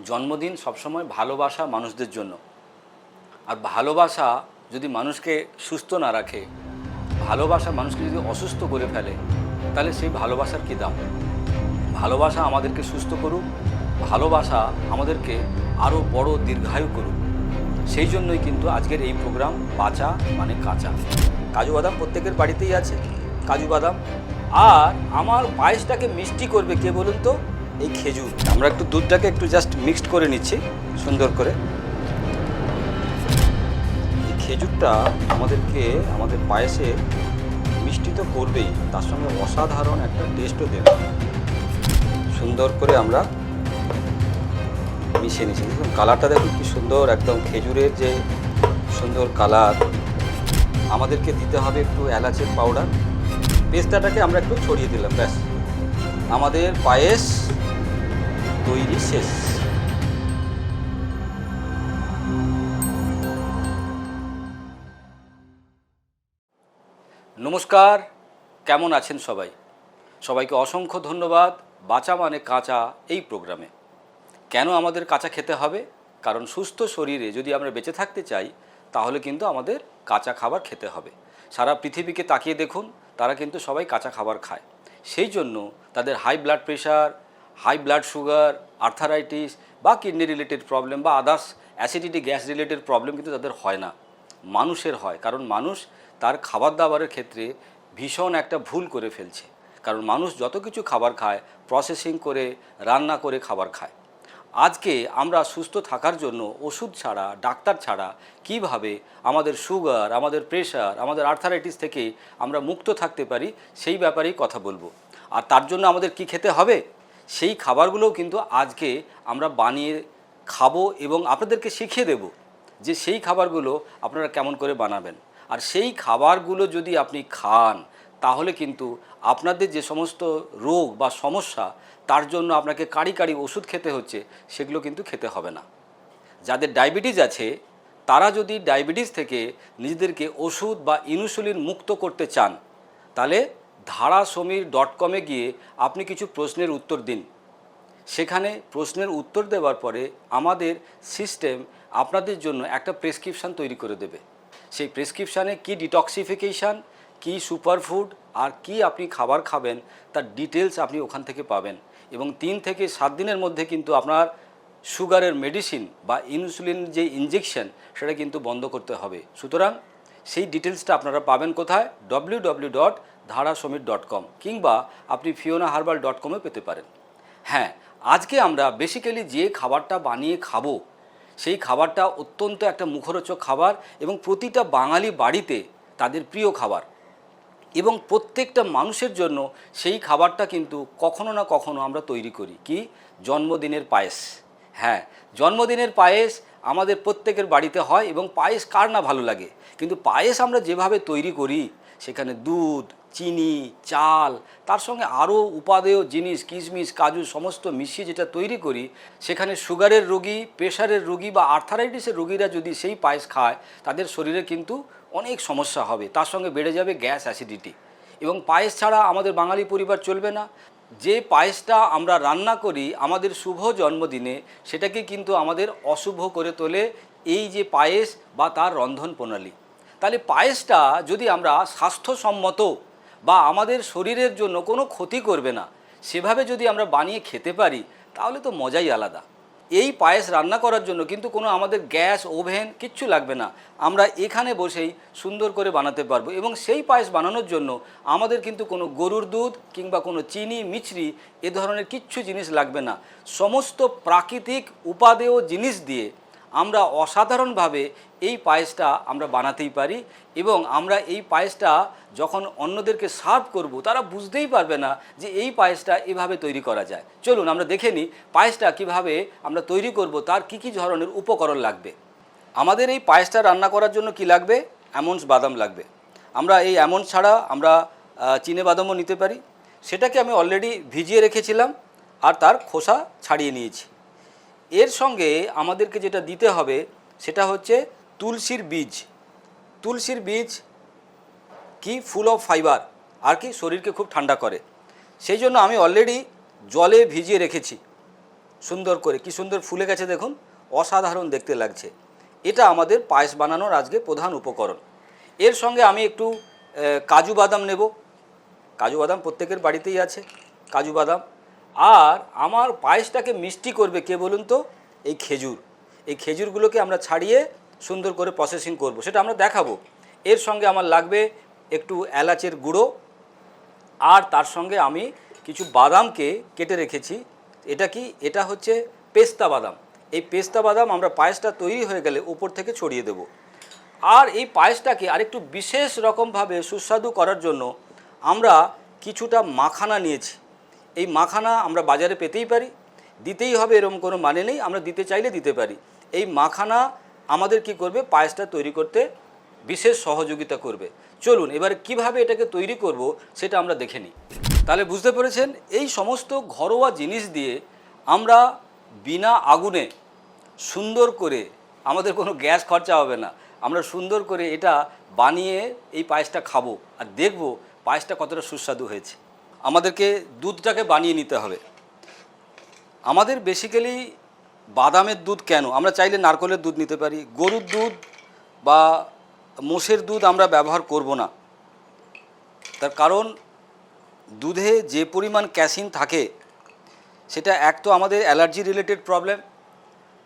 জন্মদিন সবসময় ভালোবাসা মানুষদের জন্য। আর ভালোবাসা যদি মানুষকে সুস্থ না রাখে, ভালোবাসা মানুষকে যদি অসুস্থ করে ফেলে, তাহলে সেই ভালোবাসার কী দাম? ভালোবাসা আমাদেরকে সুস্থ করুক, ভালোবাসা আমাদেরকে আরও বড় দীর্ঘায়ু করুক। সেই জন্যই কিন্তু আজকের এই প্রোগ্রাম বাঁচা মানে কাঁচা। কাজু বাদাম প্রত্যেকের বাড়িতেই আছে, কাজু বাদাম। আর আমার পায়েসটাকে মিষ্টি করবে কে বলুন তো? এই খেজুর। আমরা একটু দুধটাকে একটু জাস্ট মিক্সড করে নিচ্ছি সুন্দর করে। এই খেজুরটা আমাদেরকে আমাদের পায়েসে মিষ্টি তো করবেই, তার সঙ্গে অসাধারণ একটা টেস্টও দেবে। সুন্দর করে আমরা মিশিয়ে নিচ্ছি। দেখুন কালারটা, দেখুন কি সুন্দর, একদম খেজুরের যে সুন্দর কালার। আমাদেরকে দিতে হবে একটু এলাচের পাউডার। পেস্তাটাকে আমরা একটু ছড়িয়ে দিলাম, ব্যাস আমাদের পায়েস তৈরি শেষ। নমস্কার, কেমন আছেন সবাই? সবাইকে অসংখ্য ধন্যবাদ বাঁচা মানে কাঁচা এই প্রোগ্রামে। কেন আমাদের কাঁচা খেতে হবে? কারণ সুস্থ শরীরে যদি আমরা বেঁচে থাকতে চাই, তাহলে কিন্তু আমাদের কাঁচা খাবার খেতে হবে। সারা পৃথিবীকে তাকিয়ে দেখুন, তারা কিন্তু সবাই কাঁচা খাবার খায়। সেই জন্য তাদের high blood pressure, high blood sugar, arthritis বা কিডনি রিলেটেড প্রবলেম বা others acidity gas related problem কিন্তু তাদের হয় না, মানুষের হয়। কারণ মানুষ তার খাবার দাবারের ক্ষেত্রে ভীষণ একটা ভুল করে ফেলছে। কারণ মানুষ যত কিছু খাবার খায় প্রসেসিং করে, রান্না করে খাবার খায়। আজকে আমরা সুস্থ থাকার জন্য ওষুধ ছাড়া, ডাক্তার ছাড়া কিভাবে আমাদের সুগার, আমাদের প্রেশার, আমাদের আর্থারাইটিস থেকে আমরা মুক্ত থাকতে পারি, সেই ব্যাপারেই কথা বলবো। আর তার জন্য আমাদের কি খেতে হবে, সেই খাবারগুলোও কিন্তু আজকে আমরা বানিয়ে খাবো এবং আপনাদেরকে শিখিয়ে দেব যে সেই খাবারগুলো আপনারা কেমন করে বানাবেন। আর সেই খাবারগুলো যদি আপনি খান, তাহলে কিন্তু আপনাদের যে সমস্ত রোগ বা সমস্যা, তার জন্য আপনাকে কারি কারি ওষুধ খেতে হচ্ছে, সেগুলো কিন্তু খেতে হবে না। যাদের ডায়াবেটিস আছে, তারা যদি ডায়াবেটিস থেকে নিজেদেরকে ওষুধ বা ইনসুলিন মুক্ত করতে চান, তাহলে dharasamir.com-এ গিয়ে আপনি কিছু প্রশ্নের উত্তর দিন। সেখানে প্রশ্নের উত্তর দেওয়ার পরে আমাদের সিস্টেম আপনাদের জন্য একটা প্রেসক্রিপশান তৈরি করে দেবে। সেই প্রেসক্রিপশানে কি ডিটক্সিফিকেশান, কি সুপারফুড আর কি আপনি খাবার খাবেন, তার ডিটেলস আপনি ওখান থেকে পাবেন। এবং 3 থেকে 7 দিনের মধ্যে কিন্তু আপনার সুগারের মেডিসিন বা ইনসুলিন যে ইনজেকশন, সেটা কিন্তু বন্ধ করতে হবে। সুতরাং সেই ডিটেলসটা আপনারা পাবেন কোথায়? www.dharasamir.com কিংবা আপনি fionaherbal.com-এ পেতে পারেন। হ্যাঁ, আজকে আমরা বেসিক্যালি যে খাবারটা বানিয়ে খাবো, সেই খাবারটা অত্যন্ত একটা মুখরোচক খাবার এবং প্রতিটা বাঙালি বাড়িতে তাদের প্রিয় খাবার। এবং প্রত্যেকটা মানুষের জন্য সেই খাবারটা কিন্তু কখনো না কখনো আমরা তৈরি করি। কি? জন্মদিনের পায়েস। হ্যাঁ, জন্মদিনের পায়েস আমাদের প্রত্যেকের বাড়িতে হয় এবং পায়েস কার না ভালো লাগে। কিন্তু পায়েস আমরা যেভাবে তৈরি করি, সেখানে দুধ, চিনি, চাল, তার সঙ্গে আরও উপাদেয় জিনিস, কিশমিশ, কাজু সমস্ত মিশিয়ে যেটা তৈরি করি, সেখানে সুগারের রোগী, প্রেশারের রোগী বা আর্থারাইটিসের রোগীরা যদি সেই পায়েস খায়, তাদের শরীরে কিন্তু অনেক সমস্যা হবে। তার সঙ্গে বেড়ে যাবে গ্যাস, অ্যাসিডিটি। এবং পায়েস ছাড়া আমাদের বাঙালি পরিবার চলবে না। যে পায়েসটা আমরা রান্না করি আমাদের শুভ জন্মদিনে, সেটাকে কিন্তু আমাদের অশুভ করে তোলে এই যে পায়েস বা তার রন্ধন প্রণালী। তাহলে পায়েসটা যদি আমরা স্বাস্থ্যসম্মত বা আমাদের শরীরের জন্য কোনো ক্ষতি করবে না, সেভাবে যদি আমরা বানিয়ে খেতে পারি, তাহলে তো মজাই আলাদা। এই পায়েস রান্না করার জন্য কিন্তু কোনো আমাদের গ্যাস, ওভেন কিচ্ছু লাগবে না। আমরা এখানে বসেই সুন্দর করে বানাতে পারবো। এবং সেই পায়েস বানানোর জন্য আমাদের কিন্তু কোনো গরুর দুধ কিংবা কোনো চিনি, মিছরি এ ধরনের কিচ্ছু জিনিস লাগবে না। সমস্ত প্রাকৃতিক উপাদেয় জিনিস দিয়ে আমরা অসাধারণভাবে এই পায়েসটা আমরা বানাতেই পারি। এবং আমরা এই পায়েসটা যখন অন্যদেরকে সার্ভ করব, তারা বুঝতেই পারবে না যে এই পায়েসটা এভাবে তৈরি করা যায়। চলুন আমরা দেখে নিই পায়েসটা কিভাবে আমরা তৈরি করব, তার কি কি ধরনের উপকরণ লাগবে। আমাদের এই পায়েসটা রান্না করার জন্য কি লাগবে? আমন্ডস, বাদাম লাগবে। আমরা এই আমন্ডস ছাড়া আমরা চিনে বাদামও নিতে পারি। সেটাকে আমি অলরেডি ভিজিয়ে রেখেছিলাম আর তার খোসা ছাড়িয়ে নিয়েছি। এর সঙ্গে আমাদেরকে যেটা দিতে হবে সেটা হচ্ছে তুলসীর বীজ। তুলসীর বীজ কি? ফুল অফ ফাইবার, আর কি শরীরকে খুব ঠান্ডা করে। সেই জন্য আমি অলরেডি জলে ভিজিয়ে রেখেছি। সুন্দর করে, কি সুন্দর ফুলে গেছে দেখুন, অসাধারণ দেখতে লাগছে। এটা আমাদের পায়েস বানানোর আজকে প্রধান উপকরণ। এর সঙ্গে আমি একটু কাজু বাদাম নেব। কাজু বাদাম প্রত্যেকের বাড়িতেই আছে কাজু বাদাম। আর আমার পায়েসটাকে মিষ্টি করবে কে বলুন তো? এই খেজুর। এই খেজুরগুলোকে আমরা ছাড়িয়ে সুন্দর করে প্রসেসিং করব, সেটা আমরা দেখাবো। এর সঙ্গে আমার লাগবে একটু এলাচের গুঁড়ো, আর তার সঙ্গে আমি কিছু বাদামকে কেটে রেখেছি। এটা কি? এটা হচ্ছে পেস্তা বাদাম। এই পেস্তা বাদাম আমরা পায়েসটা তৈরি হয়ে গেলে উপর থেকে ছড়িয়ে দেব। আর এই পায়েসটাকে আরেকটু বিশেষ রকমভাবে সুস্বাদু করার জন্য আমরা কিছুটা মাখানা নিয়েছি। এই মাখানা আমরা বাজারে পেতেই পারি, দিতেই হবে এরকম কোনো মানে নেই, আমরা দিতে চাইলে দিতে পারি। এই মাখানা আমাদের কি করবে? পায়েসটা তৈরি করতে বিশেষ সহযোগিতা করবে। চলুন এবারে কিভাবে এটাকে তৈরি করব সেটা আমরা দেখে নিই। তাহলে বুঝতে পেরেছেন, এই সমস্ত ঘরোয়া জিনিস দিয়ে আমরা বিনা আগুনে সুন্দর করে, আমাদের কোনো গ্যাস খরচা হবে না, আমরা সুন্দর করে এটা বানিয়ে এই পায়েসটা খাবো আর দেখব পায়েসটা কতটা সুস্বাদু হয়েছে। আমাদেরকে দুধটাকে বানিয়ে নিতে হবে। আমাদের বেসিক্যালি বাদামের দুধ কেন, আমরা চাইলে নারকেলের দুধ নিতে পারি, গরুর দুধ বা মোষের দুধ আমরা ব্যবহার করব না। তার কারণ দুধে যে পরিমাণ ক্যাসিন থাকে সেটা এক তো আমাদের অ্যালার্জি রিলেটেড প্রবলেম,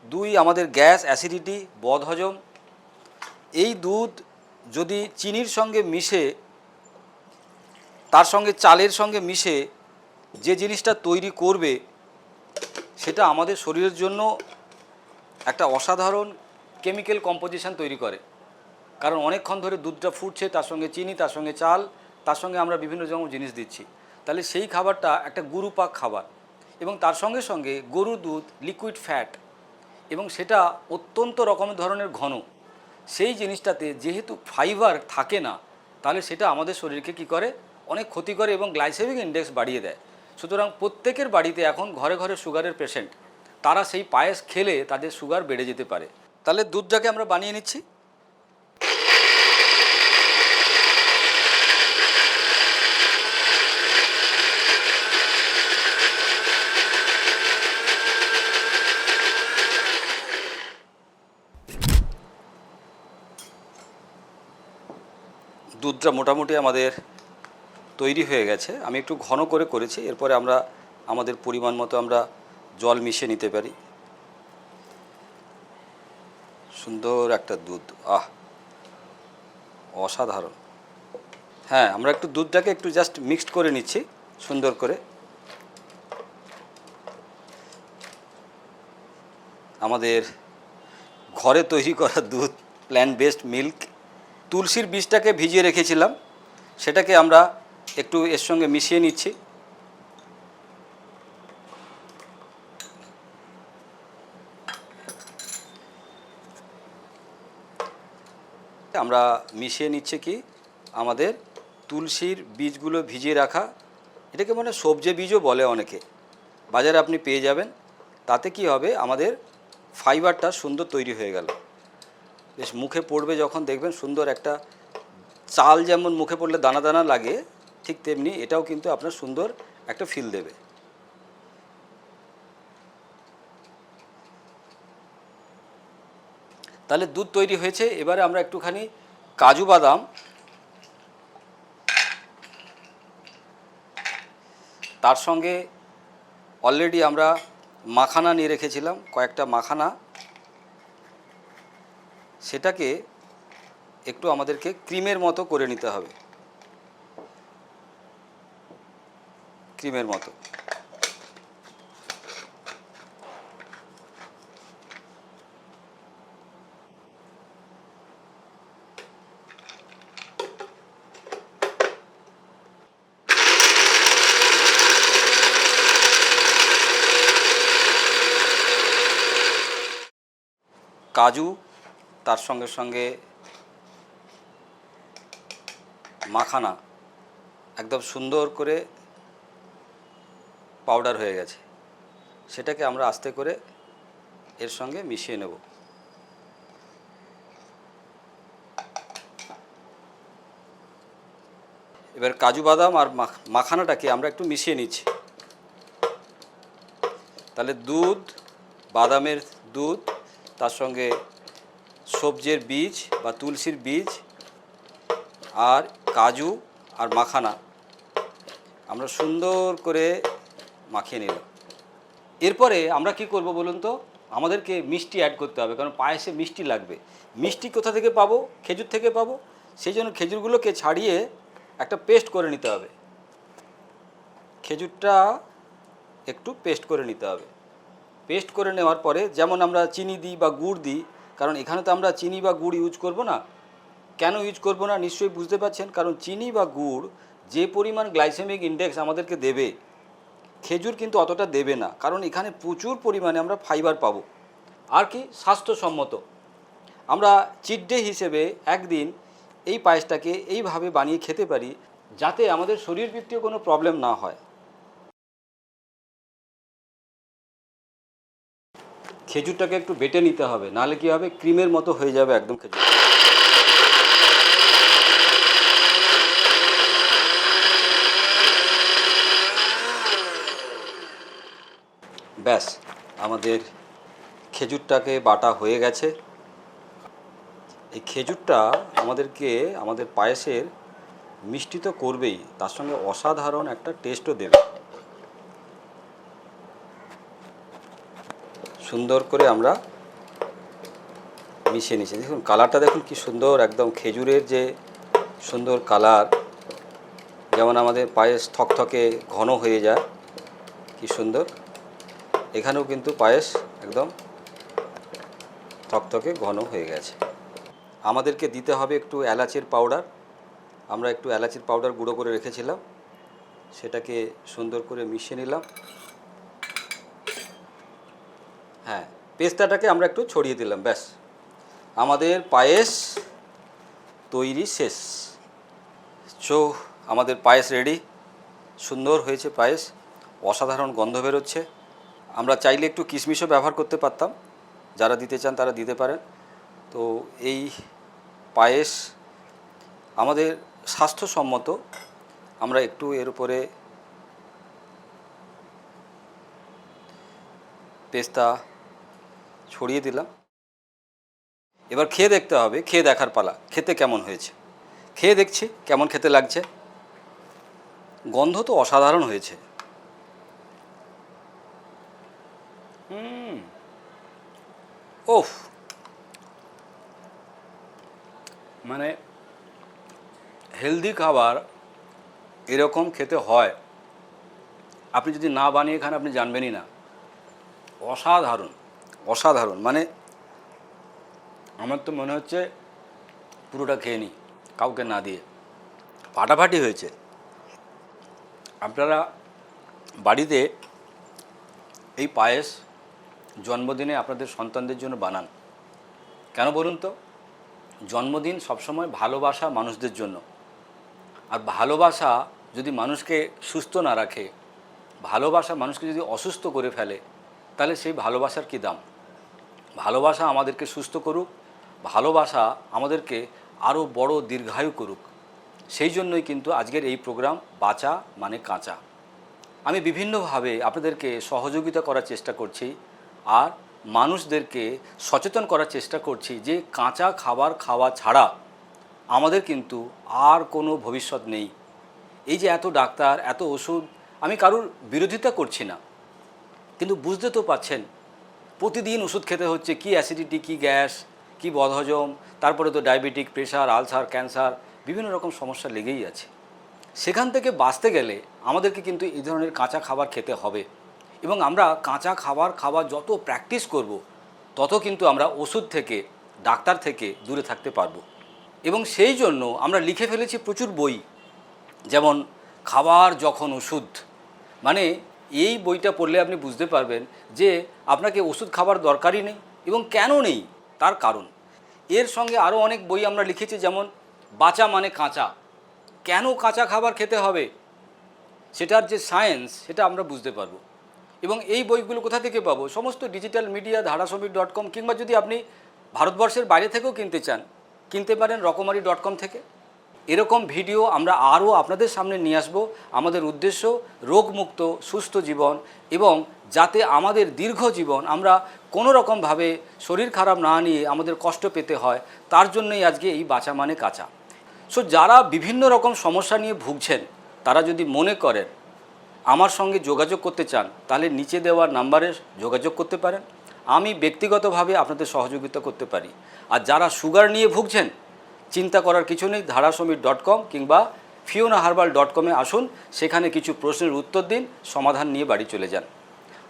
দুই আমাদের গ্যাস, অ্যাসিডিটি, বদহজম। এই দুধ যদি চিনির সঙ্গে মিশে, তার সঙ্গে চালের সঙ্গে মিশে যে জিনিসটা তৈরি করবে সেটা আমাদের শরীরের জন্য একটা অসাধারণ কেমিক্যাল কম্পোজিশন তৈরি করে। কারণ অনেকক্ষণ ধরে দুধটা ফুটছে, তার সঙ্গে চিনি, তার সঙ্গে চাল, তার সঙ্গে আমরা বিভিন্ন রকম জিনিস দিচ্ছি। তাহলে সেই খাবারটা একটা গুরুপাক খাবার, এবং তার সঙ্গে সঙ্গে গরুর দুধ লিকুইড ফ্যাট, এবং সেটা অত্যন্ত রকমের ধরনের ঘন। সেই জিনিসটাতে যেহেতু ফাইবার থাকে না, তাহলে সেটা আমাদের শরীরকে কি করে? অনেক ক্ষতি করে এবং গ্লাইসেমিক ইন্ডেক্স বাড়িয়ে দেয়। সুতরাং প্রত্যেকের বাড়িতে এখন ঘরে ঘরে সুগারের পেশেন্ট, তারা সেই পায়েস খেলে তাদের সুগার বেড়ে যেতে পারে। তাহলে দুধটাকে আমরা বানিয়ে নিচ্ছি। দুধটা মোটামুটি আমাদের তৈরি হয়ে গেছে। আমি একটু ঘন করে করেছি, এরপরে আমরা আমাদের পরিমাণ মতো আমরা জল মিশিয়ে নিতে পারি। সুন্দর একটা দুধ, আহ অসাধারণ। হ্যাঁ, আমরা একটু দুধটাকে একটু জাস্ট মিক্সড করে নিচ্ছি সুন্দর করে। আমাদের ঘরে তৈরি করা দুধ, প্ল্যান্ট বেসড মিল্ক। তুলসীর বীজটাকে ভিজিয়ে রেখেছিলাম, সেটাকে আমরা একটু এর সঙ্গে মিশিয়ে নিচ্ছি। আমরা মিশিয়ে নিচ্ছে কি আমাদের তুলসীর বীজগুলো ভিজিয়ে রাখা, এটাকে মানে সবজি বীজও বলে অনেকে, বাজারে আপনি পেয়ে যাবেন। তাতে কি হবে? আমাদের ফাইবারটা সুন্দর তৈরি হয়ে গেল। বেশ মুখে পড়বে যখন দেখবেন সুন্দর একটা, চাল যেমন মুখে পড়লে দানা দানা লাগে, ঠিক তেমনি এটাও কিন্তু আপনার সুন্দর একটা ফিল দেবে। তাহলে দুধ তৈরি হয়েছে। এবারে আমরা একটুখানি কাজু বাদাম, তার সঙ্গে অলরেডি আমরা মাখানা নিয়ে রেখেছিলাম, কয়েকটা মাখানা, সেটাকে একটু আমাদেরকে ক্রিমের মতো করে নিতে হবে, ক্রিমের মতো। কাজু, তার সঙ্গে সঙ্গে মাখানা একদম সুন্দর করে পাউডার হয়ে গেছে, সেটাকে আমরা আস্তে করে এর সঙ্গে মিশিয়ে নেব। এবার কাজু বাদাম আর মাখানাটাকে আমরা একটু মিশিয়ে নিচ্ছি। তাহলে দুধ, বাদামের দুধ, তার সঙ্গে সবজির বীজ বা তুলসীর বীজ আর কাজু আর মাখানা আমরা সুন্দর করে মাখিয়ে নিলাম। এরপরে আমরা কি করব বলুন তো, আমাদেরকে মিষ্টি অ্যাড করতে হবে, কারণ পায়েসে মিষ্টি লাগবে। মিষ্টি কোথা থেকে পাবো? খেজুর থেকে পাবো। সেই জন্য খেজুরগুলোকে ছাড়িয়ে একটা পেস্ট করে নিতে হবে। খেজুরটা একটু পেস্ট করে নিতে হবে। পেস্ট করে নেওয়ার পরে যেমন আমরা চিনি দিই বা গুড় দিই, কারণ এখানে তো আমরা চিনি বা গুড় ইউজ করব না। কেন ইউজ করব না নিশ্চয়ই বুঝতে পারছেন, কারণ চিনি বা গুড় যে পরিমাণ গ্লাইসেমিক ইন্ডেক্স আমাদেরকে দেবে, খেজুর কিন্তু অতটা দেবে না, কারণ এখানে প্রচুর পরিমাণে আমরা ফাইবার পাবো। আর কি স্বাস্থ্যসম্মত, আমরা চিট ডে হিসেবে একদিন এই পায়েসটাকে এইভাবে বানিয়ে খেতে পারি, যাতে আমাদের শরীরবৃত্তীয় কোনো প্রবলেম না হয়। খেজুরটাকে একটু বেটে নিতে হবে, নাহলে কি হবে, ক্রিমের মতো হয়ে যাবে একদম খেজুর। ব্যাস, আমাদের খেজুরটাকে বাটা হয়ে গেছে। এই খেজুরটা আমাদেরকে আমাদের পায়েসের মিষ্টি তো করবেই, তার সঙ্গে অসাধারণ একটা টেস্টও দেবে। সুন্দর করে আমরা মিশিয়ে নিচ্ছি। দেখুন কালারটা দেখুন কি সুন্দর, একদম খেজুরের যে সুন্দর কালার, যেমন আমাদের পায়েস থকথকে ঘন হয়ে যায়, কি সুন্দর। এখানেও কিন্তু পায়েস একদম থকথকে ঘন হয়ে গেছে। আমাদেরকে দিতে হবে একটু এলাচের পাউডার। আমরা একটু এলাচের পাউডার গুঁড়ো করে রেখেছিলাম, সেটাকে সুন্দর করে মিশিয়ে নিলাম। হ্যাঁ, পেস্তাটাকে আমরা একটু ছড়িয়ে দিলাম। ব্যাস, আমাদের পায়েস তৈরি শেষ। সো আমাদের পায়েস রেডি। সুন্দর হয়েছে পায়েস, অসাধারণ গন্ধ বেরোচ্ছে। আমরা চাইলে একটু কিশমিশও ব্যবহার করতে পারতাম, যারা দিতে চান তারা দিতে পারেন। তো এই পায়েস আমাদের স্বাস্থ্যসম্মত। আমরা একটু এর উপরে পেস্তা ছড়িয়ে দিলাম। এবার খেয়ে দেখতে হবে, খেয়ে দেখার পালা, খেতে কেমন হয়েছে। খেয়ে দেখছি কেমন খেতে লাগছে। গন্ধ তো অসাধারণ হয়েছে। ওফ, মানে হেলদি খাবার এরকম খেতে হয়, আপনি যদি না বানিয়ে খান আপনি জানবেনই না। অসাধারণ অসাধারণ, মানে আমার তো মনে হচ্ছে পুরোটা খেয়ে নিই কাউকে না দিয়ে। ফাটাফাটি হয়েছে। আপনারা বাড়িতে এই পায়েস জন্মদিনে আপনাদের সন্তানদের জন্য বানান। কেন বলুন তো? জন্মদিন সবসময় ভালোবাসা মানুষদের জন্য। আর ভালোবাসা যদি মানুষকে সুস্থ না রাখে, ভালোবাসা মানুষকে যদি অসুস্থ করে ফেলে, তাহলে সেই ভালোবাসার কী দাম? ভালোবাসা আমাদেরকে সুস্থ করুক, ভালোবাসা আমাদেরকে আরও বড় দীর্ঘায়ু করুক। সেই জন্যই কিন্তু আজকের এই প্রোগ্রাম বাঁচা মানে কাঁচা। আমি বিভিন্নভাবে আপনাদেরকে সহযোগিতা করার চেষ্টা করছি আর মানুষদেরকে সচেতন করার চেষ্টা করছি যে কাঁচা খাবার খাওয়া ছাড়া আমাদের কিন্তু আর কোনো ভবিষ্যৎ নেই। এই যে এত ডাক্তার, এত ওষুধ, আমি কারুর বিরোধিতা করছি না, কিন্তু বুঝতে তো পাচ্ছেন প্রতিদিন ওষুধ খেতে হচ্ছে। কি অ্যাসিডিটি, কি গ্যাস, কি বদহজম, তারপরে তো ডায়াবেটিক, প্রেশার, আলসার, ক্যান্সার, বিভিন্ন রকম সমস্যা লেগেই আছে। সেখান থেকে বাঁচতে গেলে আমাদেরকে কিন্তু এই ধরনের কাঁচা খাবার খেতে হবে। এবং আমরা কাঁচা খাবার খাওয়া যত প্র্যাকটিস করব, তত কিন্তু আমরা ওষুধ থেকে, ডাক্তার থেকে দূরে থাকতে পারবো। এবং সেই জন্য আমরা লিখে ফেলেছি প্রচুর বই, যেমন খাবার যখন ওষুধ। মানে এই বইটা পড়লে আপনি বুঝতে পারবেন যে আপনাকে ওষুধ খাবার দরকারই নেই, এবং কেন নেই তার কারণ। এর সঙ্গে আরও অনেক বই আমরা লিখেছি, যেমন বাঁচা মানে কাঁচা। কেন কাঁচা খাবার খেতে হবে সেটার যে সায়েন্স, সেটা আমরা বুঝতে পারবো। এবং এই বইগুলো কোথা থেকে পাবো? সমস্ত ডিজিটাল মিডিয়া, ধারাসমীর.com, কিংবা যদি আপনি ভারতবর্ষের বাইরে থেকেও কিনতে চান, কিনতে পারেন রকমারি.com থেকে। এরকম ভিডিও আমরা আরও আপনাদের সামনে নিয়ে আসবো। আমাদের উদ্দেশ্য রোগমুক্ত সুস্থ জীবন এবং যাতে আমাদের দীর্ঘ জীবন আমরা কোনো রকমভাবে শরীর খারাপ না নিয়ে আমাদের কষ্ট পেতে হয়, তার জন্যই আজকে এই বাঁচা মানে কাঁচা। সো যারা বিভিন্ন রকম সমস্যা নিয়ে ভুগছেন, তারা যদি মনে করেন আমার সঙ্গে যোগাযোগ করতে চান, তাহলে নিচে দেওয়া নাম্বারে যোগাযোগ করতে পারেন। আমি ব্যক্তিগতভাবে আপনাদের সহযোগিতা করতে পারি। আর যারা সুগার নিয়ে ভুগছেন, চিন্তা করার কিছু নেই, dharasamir.com কিংবা fionaherbal.com-এ আসুন, সেখানে কিছু প্রশ্নের উত্তর দিন, সমাধান নিয়ে বাড়ি চলে যান।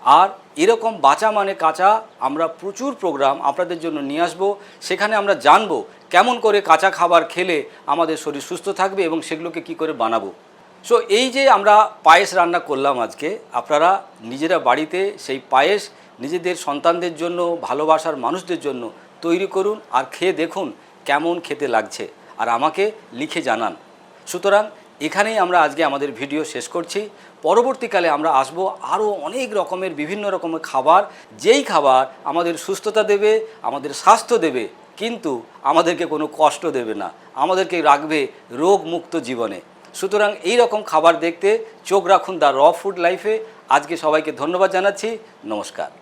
আর এরকম বাঁচা মানে কাঁচা আমরা প্রচুর প্রোগ্রাম আপনাদের জন্য নিয়ে আসবো। সেখানে আমরা জানবো কেমন করে কাঁচা খাবার খেলে আমাদের শরীর সুস্থ থাকবে এবং সেগুলোকে কি করে বানাবো। সো এই যে আমরা পায়েস রান্না করলাম আজকে, আপনারা নিজেরা বাড়িতে সেই পায়েস নিজেদের সন্তানদের জন্য, ভালোবাসার মানুষদের জন্য তৈরি করুন আর খেয়ে দেখুন কেমন খেতে লাগছে, আর আমাকে লিখে জানান। সুতরাং এখানেই আমরা আজকে আমাদের ভিডিও শেষ করছি। পরবর্তীকালে আমরা আসব আরও অনেক রকমের বিভিন্ন রকমের খাবার, যেই খাবার আমাদের সুস্থতা দেবে, আমাদের স্বাস্থ্য দেবে, কিন্তু আমাদেরকে কোনো কষ্ট দেবে না, আমাদেরকে রাখবে রোগমুক্ত জীবনে। সুতরাং এই রকম খাবার দেখতে চোখ রাখুন দ্য র ফুড লাইফে। আজকে সবাইকে ধন্যবাদ জানাচ্ছি। নমস্কার।